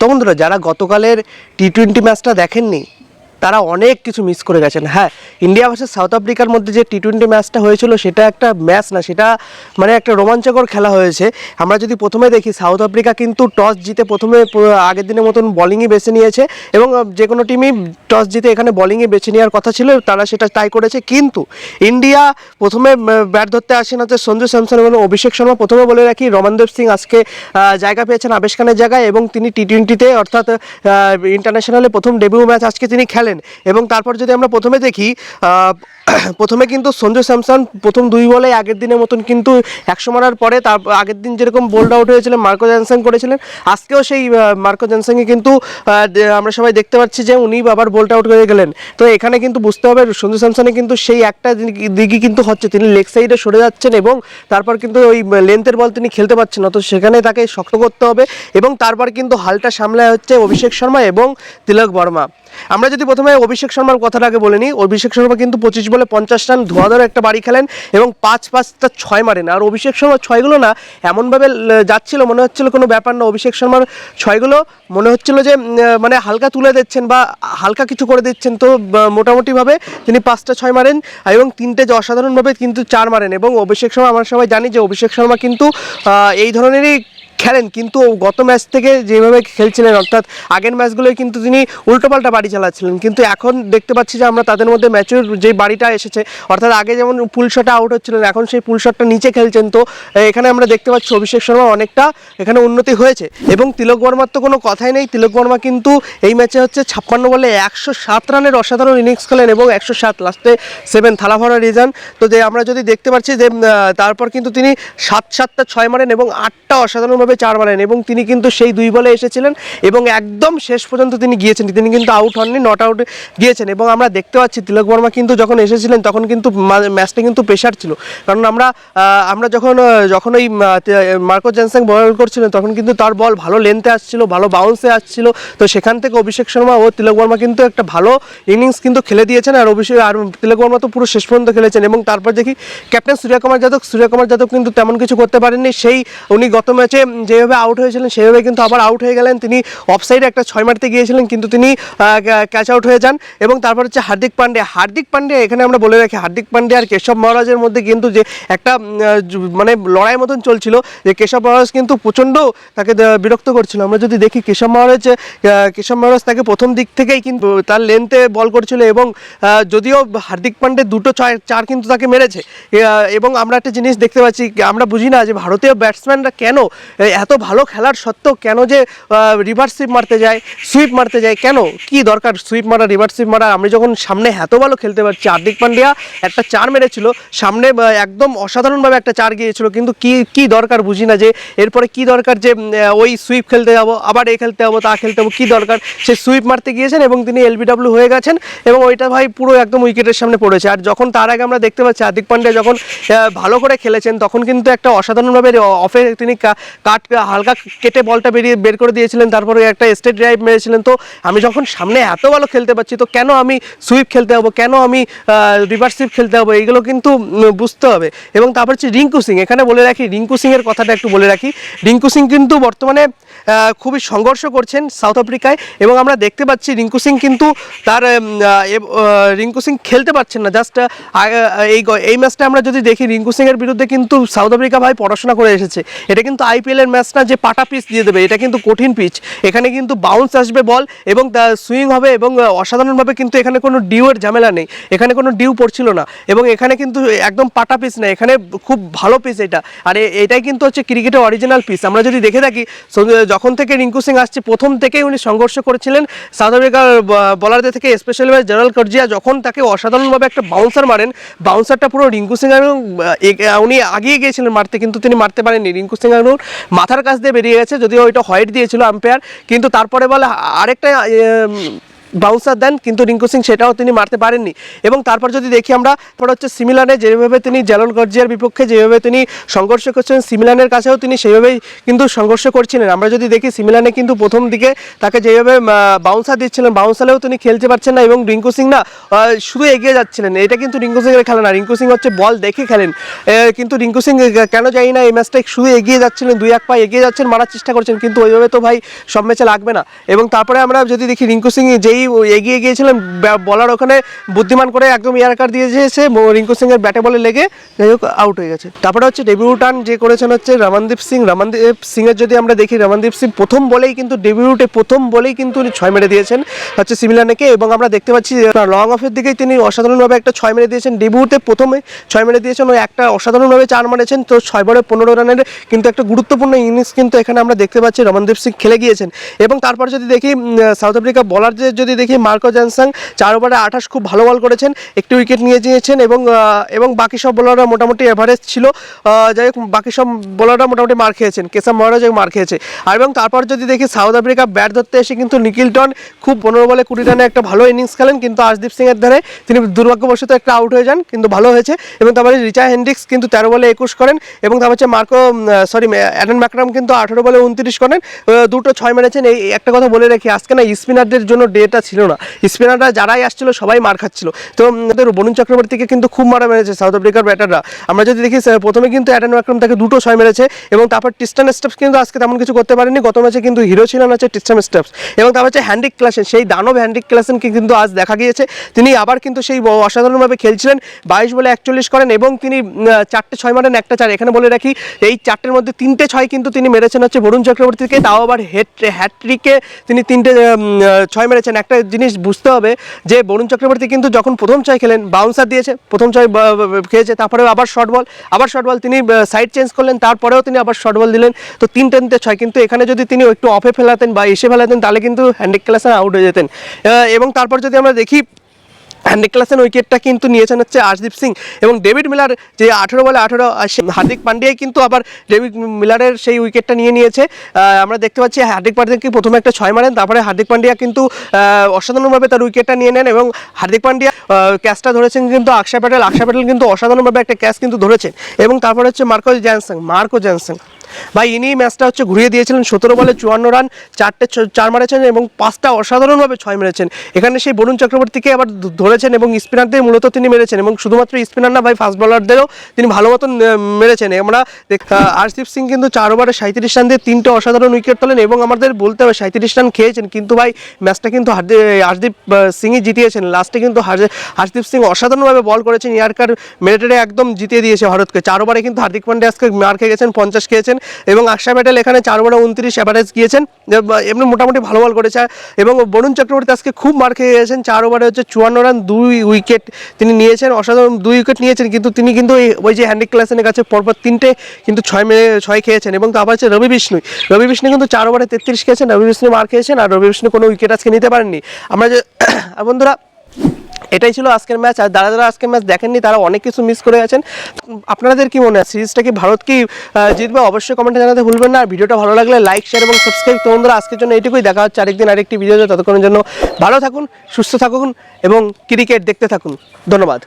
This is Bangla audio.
তো বন্ধুরা, যারা গতকালের টি-20 ম্যাচটা দেখেননি তারা অনেক কিছু মিস করে গেছেন। হ্যাঁ, ইন্ডিয়া ভার্সেস সাউথ আফ্রিকার মধ্যে যে টি-20 ম্যাচটা হয়েছিল সেটা একটা ম্যাচ না, সেটা মানে একটা রোমাঞ্চকর খেলা হয়েছে। আমরা যদি প্রথমে দেখি, সাউথ আফ্রিকা কিন্তু টস জিতে প্রথমে আগের দিনের মতন বলিংই বেছে নিয়েছে এবং যে কোনো টিমই টস জিতে এখানে বলিংয়ে বেছে নেওয়ার কথা ছিল, তারা সেটা তাই করেছে। কিন্তু ইন্ডিয়া প্রথমে ব্যাট ধরতে আসেন হচ্ছে সঞ্জু স্যামসন এবং অভিষেক শর্মা। প্রথমে বলে রাখি, রমনদীপ সিং আজকে জায়গা পেয়েছেন আবেশ খানের জায়গায় এবং তিনি টি-20তে অর্থাৎ ইন্টারন্যাশনালে প্রথম ডেবিউ ম্যাচ আজকে তিনি খেলেন। এবং তারপর যদি আমরা প্রথমে দেখি, প্রথমে কিন্তু সঞ্জু স্যামসন প্রথম 2 বলে আগের দিনের মতন কিন্তু 100 মারার পরে তার আগের দিন যেরকম বোল্ড আউট হয়েছিলেন মার্কো জনসন করেছিলেন, আজকেও সেই মার্কো জনসনকে কিন্তু আমরা সবাই দেখতে পাচ্ছি যে উনি আবার বোল্ড আউট হয়ে গেলেন। তো এখানে কিন্তু বুঝতে হবে সঞ্জু স্যামসনে কিন্তু সেই একটা দিকই কিন্তু হচ্ছে, তিনি লেগ সাইডে সরে যাচ্ছেন এবং তারপর কিন্তু ওই লেন্থের বল তিনি খেলতে পারছেন না, তো সেখানে তাকে শক্ত করতে হবে। এবং তারপর কিন্তু হালটা সামলায় হচ্ছে অভিষেক শর্মা এবং তিলক বর্মা। আমরা যদি প্রথমে অভিষেক শর্মার কথাটা আগে বলে নিই, অভিষেক শর্মা কিন্তু 25 বলে 50 রান ধোয়াধর একটা বাড়ি খেলেন এবং 5-5টা 6 মারেন। আর অভিষেক শর্মার ছয়গুলো না এমনভাবে যাচ্ছিল, মনে হচ্ছিল কোনো ব্যাপার না। অভিষেক শর্মার ছয়গুলো মনে হচ্ছিল যে মানে হালকা তুলে দিচ্ছেন বা হালকা কিছু করে দিচ্ছেন। তো মোটামুটিভাবে তিনি 5টা 6 মারেন এবং 3টে যে অসাধারণভাবে কিন্তু 4 মারেন। এবং অভিষেক শর্মা, আমরা সবাই জানি যে অভিষেক শর্মা কিন্তু এই ধরনেরই খেলেন, কিন্তু গত ম্যাচ থেকে যেভাবে খেলছিলেন অর্থাৎ আগের ম্যাচগুলোয় কিন্তু তিনি উল্টোপাল্টা বাড়ি চালাচ্ছিলেন, কিন্তু এখন দেখতে পাচ্ছি যে আমরা তাদের মধ্যে ম্যাচের যে বাড়িটা এসেছে, অর্থাৎ আগে যেমন পুল শটে আউট হচ্ছিলেন এখন সেই পুল শটটা নিচে খেলছেন। তো এখানে আমরা দেখতে পাচ্ছি অভিষেক শর্মা অনেকটা এখানে উন্নতি হয়েছে। এবং তিলক বর্মার তো কোনো কথাই নেই, তিলক বর্মা কিন্তু এই ম্যাচে হচ্ছে 56 বলে 107 রানের অসাধারণ ইনিংস খেলেন এবং 107 লাস্টে 7 থালা ভরা রিজান। তো যে আমরা যদি দেখতে পাচ্ছি যে তারপর কিন্তু তিনি 7-7টা 6 মারেন এবং 8টা অসাধারণভাবে 4 মারেন এবং তিনি কিন্তু সেই 2 বলে এসেছিলেন এবং একদম শেষ পর্যন্ত তিনি গিয়েছেন, তিনি কিন্তু আউট হননি, নট আউট গিয়েছেন। এবং আমরা দেখতে পাচ্ছি তিলক বর্মা কিন্তু যখন এসেছিলেন তখন কিন্তু ম্যাচটা কিন্তু প্রেশার ছিল, কারণ আমরা যখন ওই মার্কো জনসন বল করছিলেন তখন কিন্তু তার বল ভালো লেন্থে আসছিল, ভালো বাউন্সে আসছিল। তো সেখান থেকে অভিষেক শর্মা ও তিলক বর্মা কিন্তু একটা ভালো ইনিংস কিন্তু খেলে দিয়েছেন। আর তিলক বর্মা তো পুরো শেষ পর্যন্ত খেলেছেন। এবং তারপর দেখি ক্যাপ্টেন সূর্যকুমার যাদব কিন্তু তেমন কিছু করতে পারেননি। উনি গত ম্যাচে যেভাবে আউট হয়েছিলেন সেভাবে কিন্তু আবার আউট হয়ে গেলেন। তিনি অফসাইডে একটা 6 মারতে গিয়েছিলেন কিন্তু তিনি ক্যাচ আউট হয়ে যান। এবং তারপর হচ্ছে হার্দিক পান্ডিয়া এখানে আমরা বলে রাখি, হার্দিক পান্ডিয়া আর কেশব মহারাজের মধ্যে কিন্তু যে একটা মানে লড়াই মতন চলছিল, যে কেশব মহারাজ কিন্তু প্রচণ্ড তাকে বিরক্ত করছিল। আমরা যদি দেখি কেশব মহারাজ তাকে প্রথম দিক থেকেই কিন্তু তার লেন্থে বল করছিল এবং যদিও হার্দিক পান্ডিয়া 2টো 4 কিন্তু তাকে মেরেছে। এবং আমরা একটা জিনিস দেখতে পাচ্ছি, আমরা বুঝি না যে ভারতীয় ব্যাটসম্যানরা কেন এত ভালো খেলার সত্ত্বেও কেন যে রিভার্স সুইপ মারতে যায়, কেন, কি দরকার সুইপ মারা, রিভার্স সুইপ মারা? আমি যখন সামনে এত ভালো খেলতে পারছি, হার্দিক পান্ডিয়া একটা 4 মেরেছিল সামনে, একদম অসাধারণভাবে একটা 4 গিয়েছিল, কিন্তু কি দরকার বুঝি না যে এরপরে কি দরকার যে ওই সুইপ খেলতে যাবো, আবার খেলতে যাবো, তা খেলতে যাবো, কি দরকার? সে সুইপ মারতে গিয়েছেন এবং তিনি এলবিডব্লিউ হয়ে গেছেন এবং ওইটা ভাই পুরো একদম উইকেটের সামনে পড়েছে। আর যখন তার আগে আমরা দেখতে পাচ্ছি হার্দিক পান্ডিয়া যখন ভালো করে খেলেছেন তখন কিন্তু একটা অসাধারণভাবে অফে তিনি হালকা কেটে বলটা বের করে দিয়েছিলেন, তারপরে একটা স্ট্রেট ড্রাইভ মেরেছিলেন। তো আমি যখন সামনে এত ভালো খেলতে পারছি তো কেন আমি সুইপ খেলতে হবো, কেন আমি রিভার্স সুইপ খেলতে হবো, এইগুলো কিন্তু বুঝতে হবে। এবং তারপর হচ্ছে রিঙ্কু সিং, এখানে বলে রাখি রিঙ্কু সিংয়ের কথাটা একটু বলে রাখি। রিঙ্কু সিং কিন্তু বর্তমানে খুবই সংঘর্ষ করছেন সাউথ আফ্রিকায় এবং আমরা দেখতে পাচ্ছি রিঙ্কু সিং কিন্তু রিঙ্কু সিং খেলতে পারছেন না। জাস্ট এই ম্যাচটা আমরা যদি দেখি, রিঙ্কু সিংয়ের বিরুদ্ধে কিন্তু সাউথ আফ্রিকা ভাই পড়াশোনা করে এসেছে। এটা কিন্তু আইপিএলের ম্যাচ না যে পাটা পিচ দিয়ে দেবে, এটা কিন্তু কঠিন পিচ। এখানে কিন্তু বাউন্স আসবে বল এবং সুইং হবে এবং অসাধারণভাবে কিন্তু এখানে কোনো ডিউয়ের ঝামেলা নেই, এখানে কোনো ডিউ পড়ছিল না এবং এখানে কিন্তু একদম পাটা পিচ না, এখানে খুব ভালো পিচ এটা। আর এটাই কিন্তু হচ্ছে ক্রিকেটের অরিজিনাল পিচ। আমরা যদি দেখে থাকি, যখন থেকে রিঙ্কু সিং আসছে প্রথম থেকেই উনি সংঘর্ষ করেছিলেন সাউথ আফ্রিকার বলারদের থেকে, স্পেশালি জেরাল্ড কার্জিয়া যখন তাকে অসাধারণভাবে একটা বাউন্সার মারেন, বাউন্সারটা পুরো রিঙ্কু সিং এবং উনি আগিয়ে গিয়েছিলেন মারতে, কিন্তু তিনি মারতে পারেননি। রিঙ্কু সিং মাথার কাছ দিয়ে বেরিয়ে গেছে, যদিও ওইটা হোয়াইট দিয়েছিল আম্পায়ার, কিন্তু তারপরে বলে আরেকটা বাউন্সার দেন, কিন্তু রিঙ্কু সিং সেটাও তিনি মারতে পারেননি। এবং তারপর যদি দেখি আমরা, তারপর হচ্ছে সিমিলানে যেভাবে তিনি জ্যালন গর্জিয়ার বিপক্ষে যেভাবে তিনি সংঘর্ষ করছেন, সিমিলানের কাছেও তিনি সেইভাবেই কিন্তু সংঘর্ষ করছিলেন। আমরা যদি দেখি সিমিলানে কিন্তু প্রথম দিকে তাকে যেভাবে বাউন্সার দিচ্ছিলেন, বাউন্সারেও তিনি খেলতে পারছেন না এবং রিঙ্কু সিং না শুধু এগিয়ে যাচ্ছিলেন। এটা কিন্তু রিঙ্কু সিংয়ের খেলা না, রিঙ্কু সিং হচ্ছে বল দেখে খেলেন। কিন্তু রিঙ্কু সিং কেন জানি না এই ম্যাচটা শুধু এগিয়ে যাচ্ছিলেন, 2-1 পা এগিয়ে যাচ্ছেন, মারার চেষ্টা করছেন, কিন্তু ওইভাবে তো ভাই সব ম্যাচে লাগবে না। এবং তারপরে আমরা যদি দেখি রিঙ্কু সিং যেই এগিয়ে গিয়েছিলেন, বলার ওখানে বুদ্ধিমান করে একদম ইয়ারকার দিয়ে দিয়েছে, রিঙ্কু সিংয়ের ব্যাটে বলে লেগে যাই হোক আউট হয়ে গেছে। তারপরে হচ্ছে ডেবিউটান যে করেছেন হচ্ছে রমনদীপ সিং। রমনদীপ সিংয়ের যদি আমরা দেখি, রমনদীপ সিং প্রথম বলেই কিন্তু ডেবিউটে প্রথম বলেই কিন্তু উনি 6 মেরে দিয়েছেন হচ্ছে সিমিলানেকে। এবং আমরা দেখতে পাচ্ছি লং অফের দিকেই তিনি অসাধারণভাবে একটা 6 মেরে দিয়েছেন, ডেবিউটে প্রথমে 6 মেরে দিয়েছেন, ওই একটা অসাধারণভাবে 4 মারেছেন। তো 6 বলে 15 রানের কিন্তু একটা গুরুত্বপূর্ণ ইনিংস কিন্তু এখানে আমরা দেখতে পাচ্ছি রমনদীপ সিং খেলে গিয়েছেন। এবং তারপর যদি দেখি সাউথ আফ্রিকা বলার যদি দেখি মার্কো জ্যানসাং 4 ওভারে 28 খুব ভালো বল করেছেন, একটি উইকেট নিয়ে নিয়েছেন। এবং বাকি সব বোলাররা মোটামুটি এভারেজ ছিল, যাই হোক বাকি সব বোলাররা মোটামুটি মার খেয়েছেন, কেসাম মহারাজ মার খেয়েছে। আর এবং তারপর যদি দেখি সাউথ আফ্রিকা ব্যাট ধরতে এসে কিন্তু নিকিলটন খুব 15 বলে 20 রানে একটা ভালো ইনিংস খেলেন, কিন্তু আশদীপ সিংয়ের ধারে তিনি দুর্ভাগ্যবশত একটা আউট হয়ে যান, কিন্তু ভালো হয়েছে। এবং তারপরে রিচা হেন্ড্রিক্স কিন্তু 13 বলে 21 করেন। এবং তারপর হচ্ছে অ্যাডেন ম্যাকরাম কিন্তু 18 বলে 29 করেন, দুটো 6 মেরেছেন। এই একটা কথা বলে রাখি, আজকে না স্পিনারদের জন্য ডেটা ছিল না, স্পিনাররা যারাই আসছিল সবাই মার খাচ্ছিল। তো বরুণ চক্রবর্তীকে কিন্তু খুব মারা মেরেছে সাউথ আফ্রিকার ব্যাটাররা। আমরা যদি দেখি প্রথমে কিন্তু অ্যাডেন ম্যাকরাম তাকে দুটো 6 মেরেছে, এবং তারপর টিস্টান স্টেপস কিন্তু আজকে তেমন কিছু করতে পারেনি। গত ম্যাচে কিন্তু হিরো ছিলেন হচ্ছে টিস্টান স্টেপস। এবং তারপর হচ্ছে হ্যান্ড্রিক ক্লাসেন, সেই দানব হ্যান্ড্রিক ক্লাসেনকে কিন্তু আজ দেখা গিয়েছে, তিনি আবার কিন্তু সেই অসাধারণভাবে খেলছিলেন, 22 বলে 41 করেন এবং তিনি 4টে 6 মারেন, একটা 4। এখানে বলে রাখি এই 4টের মধ্যে 3টে 6 কিন্তু তিনি মেরেছেন হচ্ছে বরুণ চক্রবর্তীকে, তাও আবার হ্যাট্রিকে তিনি 3টে 6 মেরেছেন। একটা জিনিস বুঝতে হবে যে বরুণ চক্রবর্তী কিন্তু যখন প্রথম 6 খেলেন বাউন্সার দিয়েছে, প্রথম 6 খেয়েছে, তারপরেও আবার শর্ট বল তিনি সাইড চেঞ্জ করলেন, তারপরেও তিনি আবার শর্ট বল দিলেন, তো 3টেতে 6। কিন্তু এখানে যদি তিনি একটু অফে ফেলাতেন বা এসে ফেলাতেন তাহলে কিন্তু হ্যান্ড্রিক ক্লাসেন আউট হয়ে যেতেন। এবং তারপর যদি আমরা দেখি হ্যান্ড্রিক ক্লাসেন উইকেটটা কিন্তু নিয়েছেন হচ্ছে আশদীপ সিং। এবং ডেভিড মিলার যে 18 বলে 18, হার্দিক পান্ডিয়াই কিন্তু আবার ডেভিড মিলারের সেই উইকেটটা নিয়েছে। আমরা দেখতে পাচ্ছি হার্দিক পান্ডিয়া কি প্রথমে একটা 6 মারেন, তারপরে হার্দিক পান্ডিয়া কিন্তু অসাধারণভাবে তার উইকেটটা নিয়ে নেন। এবং হার্দিক পান্ডিয়া ক্যাচটা ধরেছেন কিন্তু আকশা প্যাটেল কিন্তু অসাধারণভাবে একটা ক্যাচ কিন্তু ধরেছেন। এবং তারপরে হচ্ছে মার্কো জ্যানসন ভাই, ইনি ম্যাচটা হচ্ছে ঘুরিয়ে দিয়েছিলেন। 17 বলে 54 রান, 4টে 4 মারেছেন এবং 5টা অসাধারণভাবে 6 মেরেছেন। এখানে সেই বরুণ চক্রবর্তীকে আবার ধরেছেন এবং স্পিনারদের মূলত তিনি মেরেছেন, এবং শুধুমাত্র স্পিনার না ভাই, ফাস্ট বোলারদেরও তিনি ভালো মতন মেরেছেন। আমরা আশদীপ সিং কিন্তু 4 ওভারে 37 রান দিয়ে 3টে অসাধারণ উইকেট তোলেন, এবং আমাদের বলতে হবে 37 রান খেয়েছেন, কিন্তু ভাই ম্যাচটা কিন্তু আশদীপ সিংই জিতিয়েছেন। লাস্টে কিন্তু আশদীপ সিং অসাধারণভাবে বল করেছেন, ইয়ারকার মেরেটেরে একদম জিতিয়ে দিয়েছে ভারতকে। 4 ওভারে কিন্তু হার্দিক পান্ডিয়া আজকে মার খেয়ে গেছেন, 50 খেয়েছেন, এবং আকশা প্যাটেল এখানে 4 ওভারে 29 অ্যাভারেজ গিয়েছেন, এমনি মোটামুটি ভালো বল করেছে। এবং বরুণ চক্রবর্তী আজকে খুব মার খেয়ে গেছেন, 4 ওভারে হচ্ছে 54 রান, 2 উইকেট তিনি নিয়েছেন, অসাধারণ 2 উইকেট নিয়েছেন। কিন্তু তিনি কিন্তু ওই যে হ্যান্ড্রিক ক্লাসেনের কাছে পরপর 3টে কিন্তু 6 খেয়েছেন। এবং তারপর হচ্ছে রবি বিষ্ণু কিন্তু 4 ওভারে 33 খেয়েছেন, রবি বিষ্ণু মার খেয়েছেন, আর রবি বিষ্ণু কোনো উইকেট আজকে নিতে পারেননি। আমরা যে বন্ধুরা, এটাই ছিল আজকের ম্যাচ। আর যারা আজকের ম্যাচ দেখেননি তারা অনেক কিছু মিস করে গেছেন। আপনাদের কি মনে হয়, সিরিজটা কি ভারত কি জিতবে? অবশ্যই কমেন্টে জানাতে ভুলবেন না। আর ভিডিওটা ভালো লাগলে লাইক, শেয়ার এবং সাবস্ক্রাইব। তো বন্ধুরা, আজকের জন্য এইটুকুই। দেখা হচ্ছে আরেকদিন আরেকটি ভিডিওতে। ততক্ষণের জন্য ভালো থাকুন, সুস্থ থাকুন এবং ক্রিকেট দেখতে থাকুন। ধন্যবাদ।